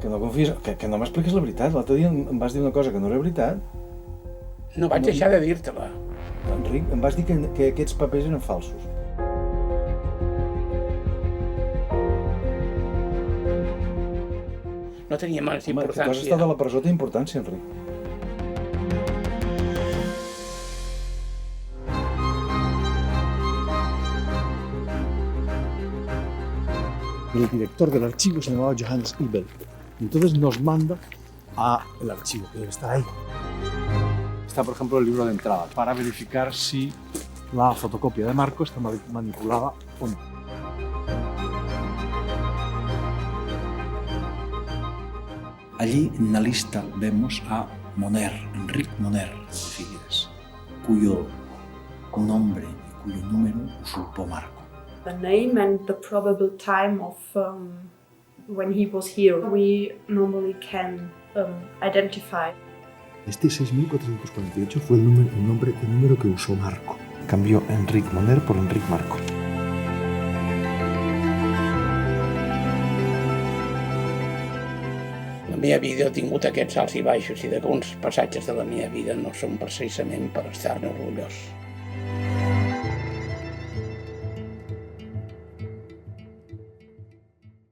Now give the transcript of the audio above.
Que no confies, que no m'expliques la veritat. L'altre dia em vas dir una cosa que no era veritat. No vaig deixar de dir-te-la. Enric, em vas dir que aquests papers eren falsos. No tenia més Home, que tu has importància. estat a la presó té importància, Enric. El director del archivo se llamaba Johannes Ibel. Entonces nos manda al archivo, que debe estar ahí. Está, por ejemplo, el libro de entrada, para verificar si la fotocopia de Marco está manipulada o no. Allí en la lista vemos a Moner, Enric Moner Figueras, cuyo nombre y cuyo número usurpó Marco. The name and the probable time of when he was here, we normally can identify. Este 6448 fue el número que usó Marco. Cambió Enric Moner por Enric Marco. La meva vida ha tingut aquests alts i baixos i d'alguns passatges de la meva vida no són precisament per estar-ne orgullós.